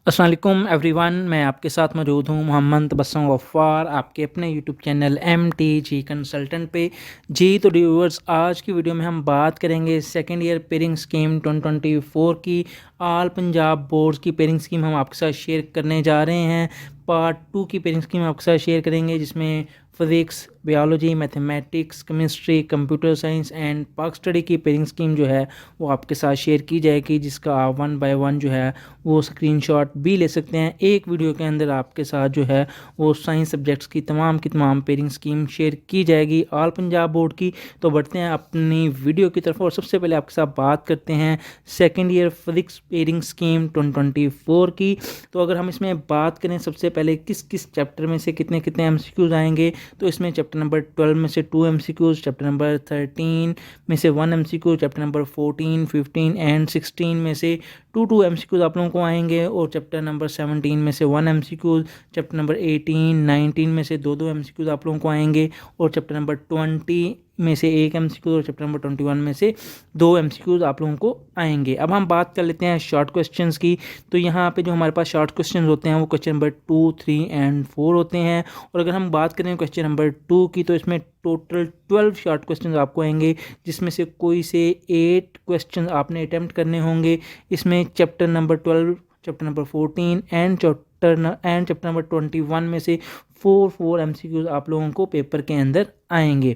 अस्सलाम वालेकुम एवरीवन, मैं आपके साथ मौजूद हूँ मोहम्मद तबस्सुम गफ्फार, आपके अपने यूट्यूब चैनल MTG कंसल्टेंट पे। जी तो व्यूअर्स, आज की वीडियो में हम बात करेंगे सेकेंड ईयर पेयरिंग स्कीम 2024 की। ऑल पंजाब बोर्ड्स की पेयरिंग स्कीम हम आपके साथ शेयर करने जा रहे हैं। पार्ट 2 की पेयरिंग स्कीम आपके साथ शेयर करेंगे, जिसमें physics, biology, mathematics, chemistry, computer science and पाक स्टडी की पेयरिंग स्कीम जो है वो आपके साथ शेयर की जाएगी, जिसका आप 1 बाय 1 जो है वो स्क्रीनशॉट भी ले सकते हैं। एक वीडियो के अंदर आपके साथ जो है वो साइंस सब्जेक्ट्स की तमाम पेयरिंग स्कीम शेयर की जाएगी ऑल पंजाब बोर्ड की। तो बढ़ते हैं अपनी वीडियो की तरफ और सबसे पहले आपके साथ बात करते हैं second year physics pairing scheme 2024 की। तो अगर हम इसमें बात करें सबसे पहले किस किस चैप्टर में से कितने कितने MCQs आएंगे, तो इसमें चैप्टर नंबर 12 में से 2 MCQs, चैप्टर नंबर 13 में से 1 MCQ, चैप्टर नंबर 14, 15 एंड 16 में से 2 MCQs आप लोगों को आएंगे, और चैप्टर नंबर 17 में से 1 MCQ, चैप्टर नंबर 18, 19 में से 2 MCQs आप लोगों को आएंगे, और चैप्टर नंबर 20 में से 1 MCQ, और चैप्टर नंबर 21 में से 2 MCQs आप लोगों को आएंगे। अब हम बात कर लेते हैं शॉर्ट क्वेश्चंस की। तो यहाँ पे जो हमारे पास शॉर्ट क्वेश्चंस होते हैं वो क्वेश्चन नंबर 2, 3 एंड 4 होते हैं। और अगर हम बात करें क्वेश्चन नंबर 2 की, तो इसमें टोटल 12 शॉर्ट क्वेश्चन आपको आएंगे, जिसमें से कोई से 8 क्वेश्चन आपने अटैम्प्ट करने होंगे। इसमें chapter number 12, chapter number 14 and chapter number 21 में से 4 MCQs आप लोगों को पेपर के अंदर आएंगे।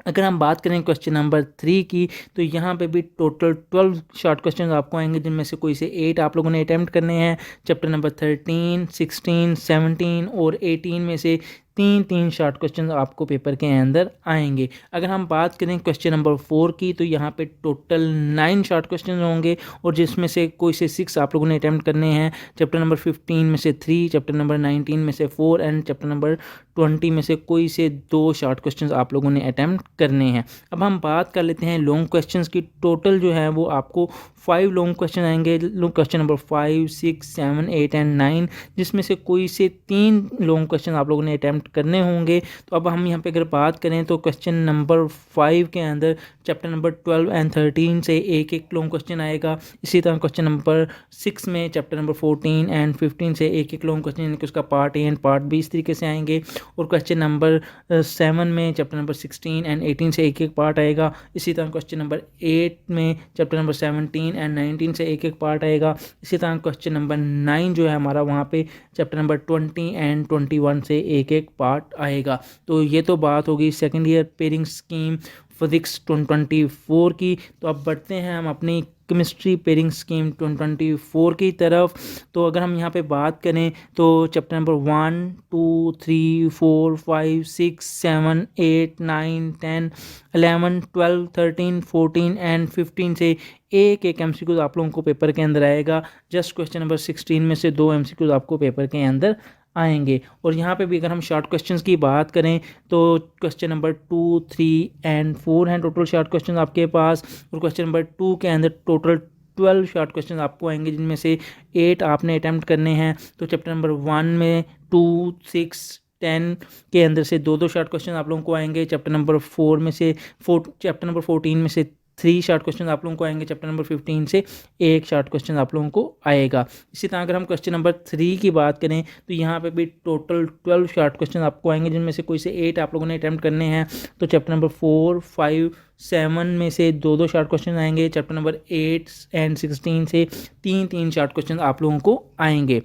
अगर हम बात करें क्वेश्चन नंबर 3 की, तो यहाँ पे भी टोटल 12 शॉर्ट क्वेश्चन आपको आएंगे, जिनमें से कोई से 8 आप लोगों ने अटैम्प्ट करने हैं। चैप्टर नंबर 13, 16, 17 और 18 में से 3 शॉर्ट क्वेश्चन आपको पेपर के अंदर आएंगे। अगर हम बात करें क्वेश्चन नंबर 4 की, तो यहाँ पे टोटल 9 शॉर्ट क्वेश्चन होंगे, और जिसमें से कोई से 6 आप लोगों ने अटैम्प्ट करने हैं। चैप्टर नंबर 15 में से 3, चैप्टर नंबर 19 में से 4 एंड चैप्टर नंबर 20 में से कोई से 2 शॉर्ट क्वेश्चन आप लोगों ने अटैम्प्ट करने हैं। अब हम बात कर लेते हैं लॉन्ग क्वेश्चंस की। टोटल जो है वो आपको 5 लॉन्ग क्वेश्चन आएंगे, क्वेश्चन नंबर 5, 6, 7, 8 एंड 9, जिसमें से कोई से 3 लॉन्ग क्वेश्चन आप लोगों ने अटैम्प्ट करने होंगे। तो अब हम यहाँ पे अगर बात करें, तो क्वेश्चन नंबर 5 के अंदर चैप्टर नंबर 12 एंड 13 से एक लॉन्ग क्वेश्चन आएगा। इसी तरह क्वेश्चन नंबर 6 में चैप्टर नंबर 14 एंड 15 से एक लॉन्ग क्वेश्चन, यानी कि उसका part A and part B इस तरीके से आएंगे। और क्वेश्चन नंबर 7 में चैप्टर नंबर 16 एंड 18 से एक पार्ट आएगा। इसी तरह क्वेश्चन नंबर 8 में चैप्टर नंबर 17 एंड 19 से एक पार्ट आएगा। इसी तरह क्वेश्चन नंबर 9 जो है हमारा, वहाँ पे चैप्टर नंबर 20 एंड 21 से एक पार्ट आएगा। तो ये तो बात होगी second year pairing scheme physics 2024 की। तो अब बढ़ते हैं हम अपनी केमिस्ट्री पेयरिंग स्कीम 2024 की तरफ। तो अगर हम यहाँ पे बात करें, तो चैप्टर नंबर 1, 2, 3, 4, 5, 6, 7, 8, 9, 10, 11, 12, 13, 14 एंड 15 से एक MCQ आप लोगों को पेपर के अंदर आएगा। जस्ट क्वेश्चन नंबर 16 में से 2 MCQ आपको पेपर के अंदर आएंगे। और यहाँ पे भी अगर हम शॉर्ट क्वेश्चंस की बात करें, तो क्वेश्चन नंबर 2, 3 एंड 4 हैं टोटल शॉर्ट क्वेश्चन आपके पास। और क्वेश्चन नंबर 2 के अंदर टोटल 12 शॉर्ट क्वेश्चन आपको आएंगे, जिनमें से 8 आपने अटैम्प्ट करने हैं। तो चैप्टर नंबर 1 में 2, 6, 10 के अंदर से 2 शॉर्ट क्वेश्चन आप लोगों को आएंगे। चैप्टर नंबर 14 में से 3 शॉर्ट क्वेश्चन आप लोगों को आएंगे। चैप्टर नंबर 15 से एक शॉर्ट क्वेश्चन आप लोगों को आएगा। इसी तरह अगर हम क्वेश्चन नंबर 3 की बात करें, तो यहाँ पे भी टोटल 12 शॉर्ट क्वेश्चन आपको आएंगे, जिनमें से कोई से 8 आप लोगों ने अटैम्प्ट करने हैं। तो चैप्टर नंबर 4, 5, 7 में से 2 शॉर्ट क्वेश्चन आएंगे। चैप्टर नंबर 8 एंड 16 से 3 शॉर्ट क्वेश्चन आप लोगों को आएंगे।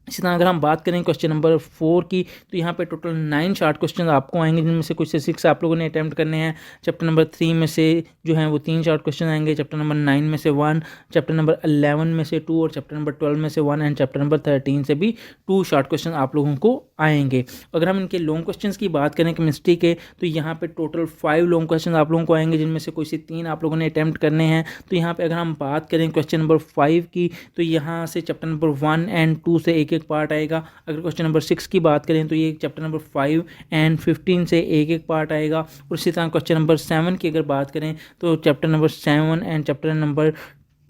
इसी तरह अगर हम बात करें क्वेश्चन नंबर 4 की, तो यहाँ पे टोटल 9 शॉर्ट क्वेश्चन आपको आएंगे, जिनमें से कुछ से 6 आप लोगों ने अटैम्प्ट करने हैं। चैप्टर नंबर 3 में से जो हैं वो 3 शॉर्ट क्वेश्चन आएंगे। चैप्टर नंबर 9 में से 1, चैप्टर नंबर 11 में से 2 और चैप्टर नंबर 12 में से 1 एंड चैप्टर नंबर 13 से भी 2 शॉर्ट क्वेश्चन आप लोगों को आएंगे। अगर हम इनके लॉन्ग क्वेश्चन की बात करें केमिस्ट्री के, तो यहाँ पर टोटल 5 लॉन्ग क्वेश्चन आप लोगों को आएंगे, जिनमें से कोई से 3 आप लोगों ने अटैम्प्ट करने हैं। तो यहाँ पर अगर हम बात करें क्वेश्चन नंबर 5 की, तो यहाँ से चैप्टर नंबर 1 एंड 2 से एक पार्ट आएगा। अगर क्वेश्चन नंबर 6 की बात करें, तो ये चैप्टर नंबर 5 एंड 15 से एक पार्ट आएगा। और इसी तरह क्वेश्चन नंबर 7 की अगर बात करें, तो chapter number 7 and chapter number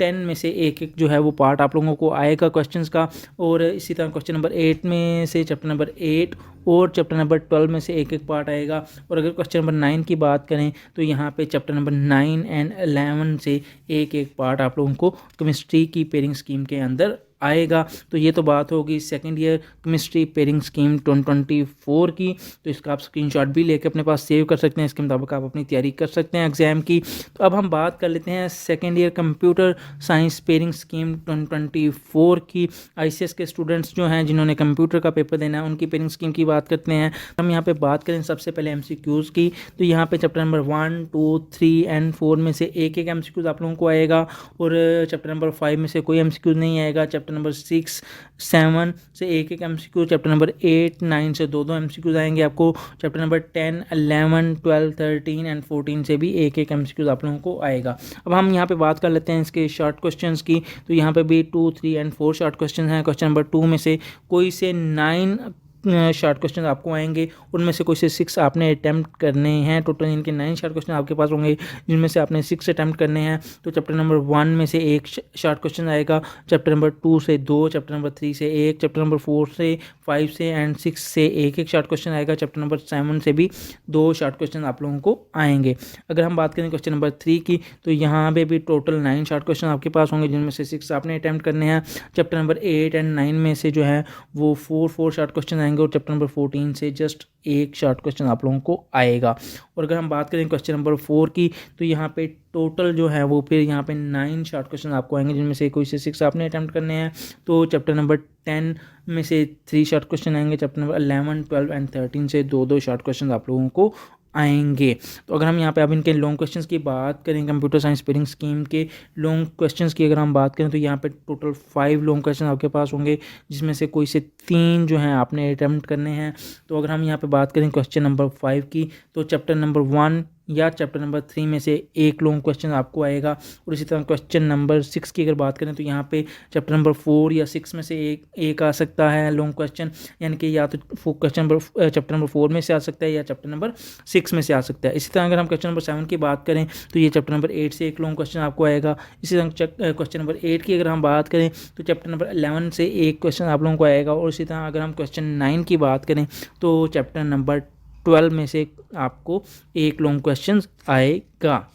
10 में से एक जो है वो पार्ट आप लोगों को आएगा क्वेश्चंस का। और इसी तरह क्वेश्चन नंबर 8 में से चैप्टर नंबर 8 और चैप्टर नंबर 12 में से एक एक पार्ट आएगा। और अगर क्वेश्चन नंबर 9 की बात करें तो यहाँ पे चैप्टर नंबर 9 एंड 11 से एक एक पार्ट आप लोगों को केमिस्ट्री की पेयरिंग स्कीम के अंदर आएगा। तो ये तो बात होगी second year chemistry pairing scheme 2024 की। तो इसका आप स्क्रीनशॉट भी लेके अपने पास सेव कर सकते हैं, इसके मुताबिक आप अपनी तैयारी कर सकते हैं एग्जाम की। तो अब हम बात कर लेते हैं second year computer science pairing scheme 2024 की। आईसीएस के स्टूडेंट्स जो हैं जिन्होंने कंप्यूटर का पेपर देना है उनकी पेयरिंग स्कीम की बात करते हैं। हम यहाँ पे बात करें सबसे पहले एमसीक्यूज़ की। तो यहाँ पे चैप्टर नंबर 1, 2, 3 एंड 4 में से एक एक एमसीक्यूज़ आप लोगों को आएगा और चैप्टर नंबर 5 में से कोई एमसीक्यूज़ नहीं आएगा। चैप्टर नंबर 6, 7 से एक एक एमसीक्यू, चैप्टर नंबर 8, 9 से दो दो एमसीक्यूज़ आएंगे आपको। चैप्टर नंबर 10, 11, 12, 13 एंड 14 से भी एक एक एमसीक्यूज़ आप लोगों को आएगा। अब हम यहाँ पे बात कर लेते हैं इसके शॉर्ट क्वेश्चंस की। तो यहाँ पे भी 2, 3 एंड 4 शॉर्ट क्वेश्चन हैं। क्वेश्चन नंबर 2 में से कोई से 9 शॉर्ट क्वेश्चन आपको आएंगे, उनमें से कोई से 6 आपने अटैम्प्ट करने हैं। टोटल इनके 9 शॉर्ट क्वेश्चन आपके पास होंगे जिनमें से आपने 6 अटैम्प्ट करने हैं। तो चैप्टर नंबर 1 में से एक शॉर्ट क्वेश्चन आएगा, चैप्टर नंबर 2 से 2, चैप्टर नंबर 3 से 1, चैप्टर नंबर 4 से 5 से एंड 6 से एक एक शॉर्ट क्वेश्चन आएगा। चैप्टर नंबर 7 से भी 2 शॉर्ट क्वेश्चन आप लोगों को आएंगे। अगर हम बात करें क्वेश्चन नंबर 3 की तो यहाँ पे भी टोटल 9 शॉर्ट क्वेश्चन आपके पास होंगे जिनमें से 6 आपने अटैम्प्ट करने हैं। चैप्टर नंबर 8 एंड 9 में से जो है वो 4 शॉर्ट क्वेश्चन आएंगे और चैप्टर नंबर 14 से जस्ट एक शॉर्ट क्वेश्चन आप लोगों को आएगा। और अगर हम बात करें क्वेश्चन नंबर 4 की तो यहाँ पे टोटल जो है वो फिर यहाँ पे 9 शॉर्ट क्वेश्चन आपको आएंगे जिनमें से कोई से 6 आपने अटैम्प्ट करने हैं। तो चैप्टर नंबर 10 में से 3 शॉर्ट क्वेश्चन आएंगे, चैप्टर नंबर 11, 12 एंड 13 से दो शॉर्ट क्वेश्चन आप लोगों को आएंगे। तो अगर हम यहाँ पे अब इनके लॉन्ग क्वेश्चंस की बात करें कंप्यूटर साइंस पेयरिंग स्कीम के लॉन्ग क्वेश्चंस की अगर हम बात करें तो यहाँ पे टोटल 5 लॉन्ग क्वेश्चन आपके पास होंगे जिसमें से कोई से 3 जो हैं आपने अटैम्प्ट करने हैं। तो अगर हम यहाँ पे बात करें क्वेश्चन नंबर 5 की तो चैप्टर नंबर 1 या चैप्टर नंबर 3 में से एक लॉन्ग क्वेश्चन आपको आएगा। और इसी तरह क्वेश्चन नंबर 6 की अगर बात करें तो यहाँ पे चैप्टर नंबर 4 या 6 में से एक आ सकता है लॉन्ग क्वेश्चन, यानी कि या तो क्वेश्चन नंबर चैप्टर नंबर 4 में से आ सकता है या चैप्टर नंबर 6 में से आ सकता है। इसी तरह अगर हम क्वेश्चन नंबर 7 की बात करें तो ये चैप्टर नंबर 8 से एक लॉन्ग क्वेश्चन आपको आएगा। इसी तरह क्वेश्चन नंबर 8 की अगर हम बात करें तो चैप्टर नंबर 11 से एक क्वेश्चन आप लोगों को आएगा। और इसी तरह अगर हम क्वेश्चन 9 की बात करें तो चैप्टर नंबर 12 में से आपको एक लॉन्ग क्वेश्चन आएगा।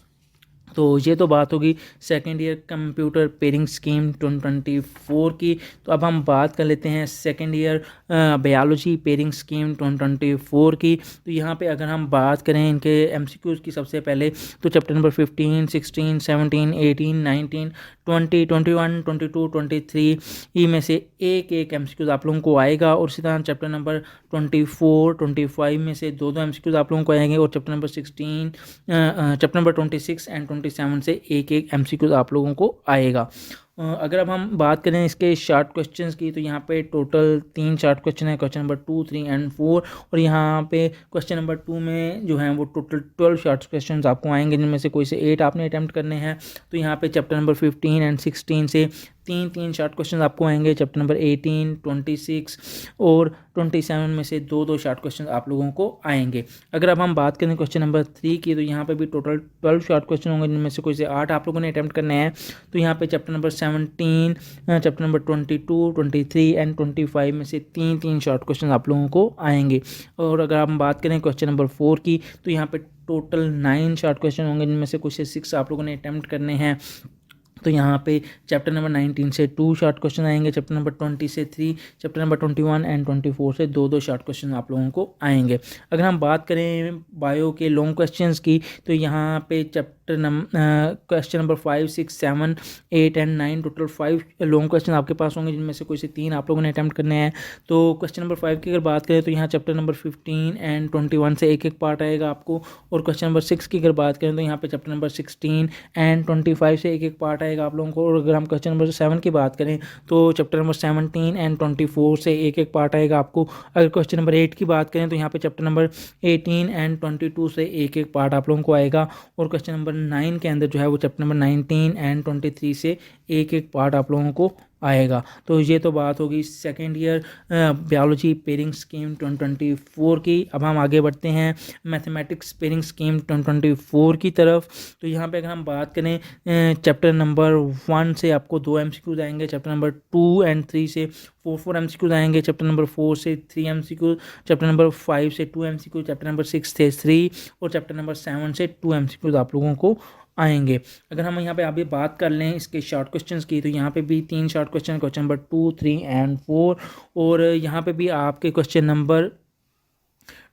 तो ये तो बात होगी second year computer pairing scheme 2024 की। तो अब हम बात कर लेते हैं second year biology pairing scheme 2024 की। तो यहाँ पे अगर हम बात करें इनके एमसीक्यूज़ की सबसे पहले तो चैप्टर नंबर 15, 16, 17, 18, 19, 20, 21, 22, 23 ई में से एक एक एमसीक्यूज़ आप लोगों को आएगा। और इसी तरह चैप्टर नंबर 24, 25 में से दो एमसीक्यूज़ आप लोगों को आएंगे। और chapter number 16, chapter number 26 and 27 से एक एक एमसीक्यूज़ आप लोगों को आएगा। अगर अब हम बात करें इसके शॉर्ट क्वेश्चंस की तो यहाँ पे टोटल 3 शॉर्ट क्वेश्चन है, क्वेश्चन नंबर 2, 3 एंड 4। और यहाँ पे क्वेश्चन नंबर 2 में जो है वो टोटल 12 शॉर्ट क्वेश्चंस आपको आएंगे जिनमें से कोई से 8 आपने अटैम्प्ट करने हैं। तो यहाँ पे चैप्टर नंबर 15 एंड 16 से 3 शॉर्ट क्वेश्चन आपको आएंगे। चैप्टर नंबर 18, 26 और 27 में से दो शॉर्ट क्वेश्चन आप लोगों को आएंगे। अगर अब हम बात करें क्वेश्चन नंबर 3 की तो यहाँ पे भी टोटल 12 शॉर्ट क्वेश्चन होंगे जिनमें से कोई से 8 आप लोगों ने अटैम्प्ट करने हैं। तो यहाँ पे chapter number 17, chapter number 22, 23 and 25 में से 3 शॉर्ट क्वेश्चन आप लोगों को आएंगे। और अगर हम बात करें क्वेश्चन नंबर 4 की तो यहाँ पे टोटल 9 शॉर्ट क्वेश्चन होंगे जिनमें से कुछ से 6 आप लोगों ने अटैम्प्ट करने हैं। तो यहाँ पे चैप्टर नंबर 19 से 2 शॉर्ट क्वेश्चन आएंगे, चैप्टर नंबर 20 से 3, चैप्टर नंबर 21 एंड 24 से दो शॉर्ट क्वेश्चन आप लोगों को आएंगे। अगर हम बात करें बायो के लॉन्ग क्वेश्चंस की तो यहाँ पे question number 5, 6, 7, 8 and 9 total 5 long question आपके पास होंगे जिनमें से कोई से 3 आप लोगों ने अटैम्प्ट करने हैं। तो क्वेश्चन नंबर 5 की अगर बात करें तो यहाँ चैप्टर नंबर 15 एंड 21 से एक पार्ट आएगा आपको। और क्वेश्चन नंबर 6 की अगर बात करें तो यहाँ पे चैप्टर नंबर 16 एंड 25 से एक पार्ट आएगा आप लोगों को। और अगर हम क्वेश्चन नंबर 7 की बात करें तो चैप्टर नंबर 17 एंड 24 से एक पार्ट आएगा आपको। अगर क्वेश्चन नंबर 8 की बात करें तो यहाँ पे चैप्टर नंबर 18 एंड 22 से एक पार्ट आप लोगों को आएगा। और क्वेश्चन नंबर 9 के अंदर जो है वो चैप्टर नंबर 19 एंड 23 से एक पार्ट आप लोगों को आएगा। तो ये तो बात होगी second year biology pairing scheme 2024 की। अब हम आगे बढ़ते हैं मैथमेटिक्स पेयरिंग स्कीम 2024 की तरफ। तो यहाँ पे अगर हम बात करें चैप्टर नंबर 1 से आपको 2 MCQs आएंगे, चैप्टर नंबर 2 एंड 3 से 4 MCQs आएंगे, चैप्टर नंबर 4 से 3 MCQ, चैप्टर नंबर 5 से 2 MCQ, चैप्टर नंबर 6 से 3 और चैप्टर नंबर 7 से 2 MCQs आप लोगों को आएंगे। अगर हम यहाँ पे अभी बात कर लें इसके शॉर्ट क्वेश्चंस की, तो यहाँ पे भी 3 शॉर्ट क्वेश्चन नंबर 2, 3 एंड 4, और यहाँ पे भी आपके क्वेश्चन नंबर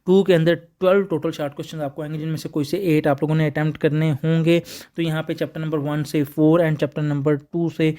2 के अंदर 12 टोटल शॉर्ट क्वेश्चन आपको आएंगे, जिनमें से कोई से 8 आप लोगों ने अटैम्प्ट करने होंगे। तो यहाँ पे चैप्टर नंबर 1 से 4 एंड चैप्टर नंबर 2 से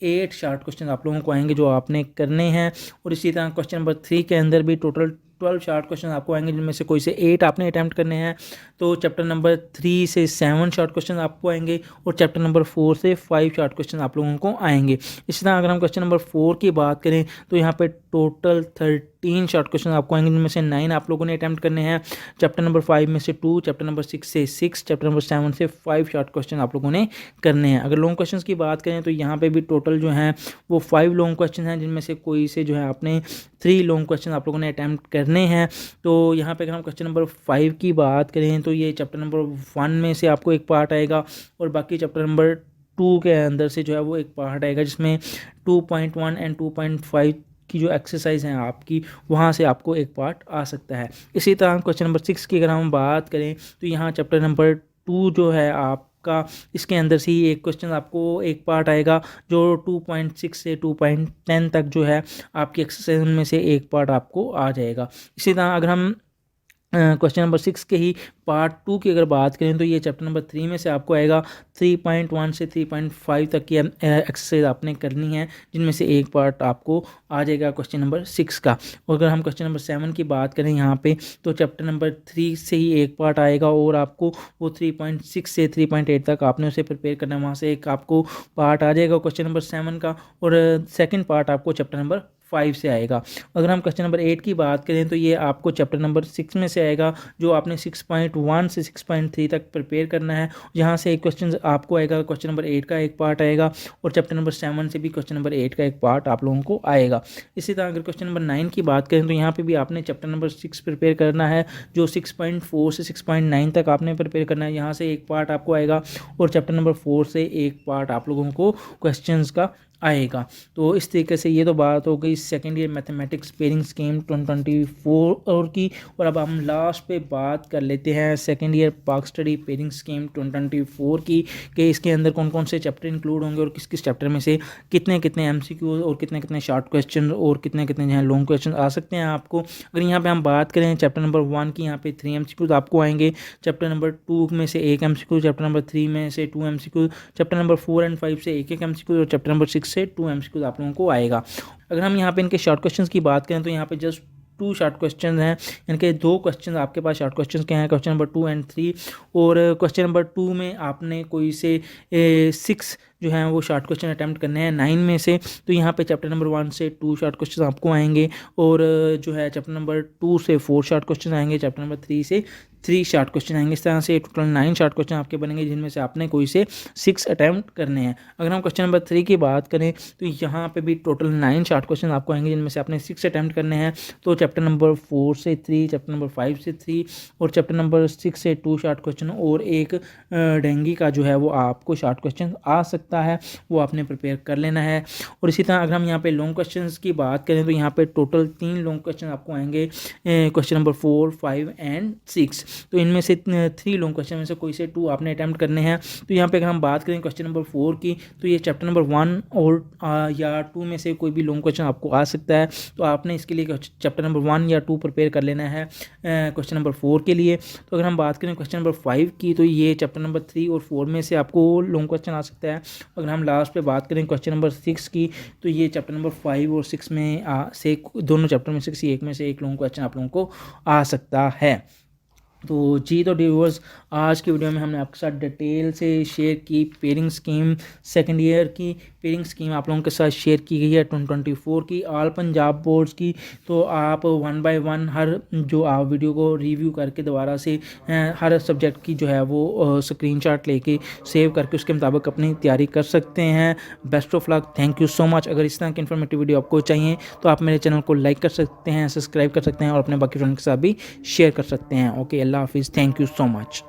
8 शॉर्ट क्वेश्चन आप लोगों को आएंगे जो आपने करने हैं। और इसी तरह क्वेश्चन नंबर 3 के अंदर भी टोटल 12 शॉर्ट क्वेश्चन आपको आएंगे, जिनमें से कोई से 8 आपने अटैम्प्ट करने हैं। तो चैप्टर नंबर 3 से 7 शॉर्ट क्वेश्चन आपको आएंगे और चैप्टर नंबर 4 से 5 शॉर्ट क्वेश्चन आप लोगों को आएंगे। इसी तरह अगर हम क्वेश्चन नंबर 4 की बात करें तो यहाँ पे टोटल 13 शॉर्ट क्वेश्चन आपको आएंगे, जिनमें से 9 आप लोगों ने अटैम्प्ट करने हैं। चैप्टर नंबर 5 में से 2, चैप्टर नंबर 6 से 6, चैप्टर नंबर 7 से 5 शॉर्ट क्वेश्चन आप लोगों ने करने हैं। अगर लॉन्ग क्वेश्चन की बात करें तो यहाँ पे भी टोटल जो है वो 5 लॉन्ग क्वेश्चन हैं, जिनमें से कोई से जो है आपने 3 लॉन्ग क्वेश्चन आप लोगों ने अटैम्प्ट करने हैं। तो यहाँ पे अगर हम क्वेश्चन नंबर 5 की बात करें तो ये चैप्टर नंबर 1 में से आपको एक पार्ट आएगा और बाकी चैप्टर नंबर 2 के अंदर से जो है वो एक पार्ट आएगा, जिसमें 2.1 एंड 2.5 की जो एक्सरसाइज हैं आपकी, वहाँ से आपको एक पार्ट आ सकता है। इसी तरह क्वेश्चन नंबर 6 की अगर हम बात करें तो यहाँ चैप्टर नंबर 2 जो है आपका, इसके अंदर से ही एक क्वेश्चन आपको एक पार्ट आएगा जो 2.6 से 2.10 तक जो है आपकी एक्सरसाइज में से एक पार्ट आपको आ जाएगा। इसी तरह अगर हम क्वेश्चन नंबर 6 के ही पार्ट 2 की अगर बात करें तो ये चैप्टर नंबर 3 में से आपको आएगा 3.1 से 3.5 तक की एक्सरसाइज आपने करनी है, जिनमें से एक पार्ट आपको आ जाएगा क्वेश्चन नंबर 6 का। और अगर हम क्वेश्चन नंबर 7 की बात करें यहाँ पे तो चैप्टर नंबर 3 से ही एक पार्ट आएगा और आपको वो 3.6 से 3.8 तक आपने उसे प्रिपेयर करना है, वहाँ से एक आपको पार्ट आ जाएगा क्वेश्चन नंबर 7 का और सेकेंड पार्ट आपको चैप्टर नंबर 5 से आएगा। अगर हम क्वेश्चन नंबर 8 की बात करें तो ये आपको चैप्टर नंबर 6 में से आएगा, जो आपने 6.1 से 6.3 तक प्रिपेयर करना है। यहाँ से एक क्वेश्चन आपको आएगा, क्वेश्चन नंबर 8 का एक पार्ट आएगा और चैप्टर नंबर 7 से भी क्वेश्चन नंबर 8 का एक पार्ट आप लोगों को आएगा। इसी तरह अगर क्वेश्चन नंबर 9 की बात करें तो यहाँ पर भी आपने चैप्टर नंबर 6 प्रिपेयर करना है, जो 6.4 से 6.9 तक आपने प्रिपेयर करना है। यहाँ से एक पार्ट आपको आएगा और चैप्टर नंबर 4 से एक पार्ट आप लोगों को क्वेश्चन का आएगा। तो इस तरीके से ये तो बात हो गई second year mathematics pairing scheme 2024 और की। और अब हम लास्ट पे बात कर लेते हैं सेकेंड ईयर पाक स्टडी पेयरिंग स्कीम 2024 की, कि इसके अंदर कौन कौन से चैप्टर इंक्लूड होंगे और किस किस चैप्टर में से कितने कितने MCQ और कितने कितने शॉर्ट क्वेश्चन और कितने कितने जो है लॉन्ग क्वेश्चन आ सकते हैं आपको। अगर यहाँ पर हम बात करें चैप्टर नंबर 1 की, यहाँ पे 3 MCQ आपको आएंगे, चैप्टर नंबर 2 में से 1 MCQ, चैप्टर नंबर 3 में से 2 MCQ, चैप्टर नंबर 4 एंड 5 से 1 MCQ और चैप्टर नंबर 6 से 2 MCQ आप लोगों को आएगा। अगर हम यहाँ पे इनके शॉर्ट क्वेश्चंस की बात करें तो यहाँ पे जस्ट 2 शॉर्ट क्वेश्चन हैं, इनके 2 क्वेश्चन आपके पास शॉर्ट क्वेश्चन के हैं, क्वेश्चन नंबर 2 एंड 3। और क्वेश्चन नंबर 2 में आपने कोई से 6 जो हैं वो शॉर्ट क्वेश्चन अटैम्प्ट करने हैं 9 में से। तो यहाँ पे चैप्टर नंबर 1 से 2 शॉर्ट क्वेश्चन आपको आएंगे और जो है चैप्टर नंबर 2 से 4 शॉर्ट क्वेश्चन आएंगे, चैप्टर नंबर 3 से 3 शॉर्ट क्वेश्चन आएंगे। इस तरह से टोटल 9 शॉर्ट क्वेश्चन आपके बनेंगे, जिनमें से आपने कोई से 6 अटैम्प्ट करने हैं। अगर हम क्वेश्चन नंबर 3 की बात करें तो यहाँ पे भी टोटल 9 शॉर्ट क्वेश्चन आपको आएंगे, जिनमें से आपने 6 अटैम्प्ट करने हैं। तो चैप्टर नंबर 4 से 3, चैप्टर नंबर 5 से 3 और चैप्टर नंबर 6 से 2 शॉर्ट क्वेश्चन और एक डेंगी का जो है वो आपको शॉर्ट क्वेश्चन आ सकता है, वो आपने प्रिपेयर कर लेना है। और इसी तरह अगर हम यहाँ पे लॉन्ग क्वेश्चंस की बात करें तो यहाँ पे टोटल 3 लॉन्ग क्वेश्चन आपको आएंगे, क्वेश्चन नंबर 4, 5 एंड 6। तो इनमें से 3 लॉन्ग क्वेश्चन में से कोई से 2 आपने अटैम्प्ट करने हैं। तो यहाँ पे अगर हम बात करें क्वेश्चन नंबर 4 की, तो ये चैप्टर नंबर 1 और या 2 में से कोई भी लॉन्ग क्वेश्चन आपको आ सकता है। तो आपने इसके लिए चैप्टर नंबर 1 या 2 प्रिपेयर कर लेना है क्वेश्चन नंबर 4 के लिए। तो अगर हम बात करें क्वेश्चन नंबर 5 की, तो ये चैप्टर नंबर 3 और 4 में से आपको लॉन्ग क्वेश्चन आ सकता है। अगर हम लास्ट पे बात करें क्वेश्चन नंबर 6 की, तो ये चैप्टर नंबर 5 और 6 में से दोनों चैप्टर में से किसी एक में से एक लॉन्ग क्वेश्चन आप लोगों को आ सकता है। तो जी तो व्यूअर्स, आज की वीडियो में हमने आपके साथ डिटेल से शेयर की पेयरिंग स्कीम, सेकंड ईयर की पेयरिंग स्कीम आप लोगों के साथ शेयर की गई है 2024 की ऑल पंजाब बोर्ड्स की। तो आप वन बाय वन हर जो आप वीडियो को रिव्यू करके दोबारा से हर सब्जेक्ट की जो है वो स्क्रीनशॉट लेके सेव करके उसके मुताबिक अपनी तैयारी कर सकते हैं। Best of luck, thank you so much. अगर इस तरह की इन्फॉर्मेटिव वीडियो आपको चाहिए तो आप मेरे चैनल को लाइक कर सकते हैं, सब्सक्राइब कर सकते हैं और अपने बाकी फ्रेंड के साथ भी शेयर कर सकते हैं। ओके, अल्लाह हाफिज़, थैंक यू सो मच।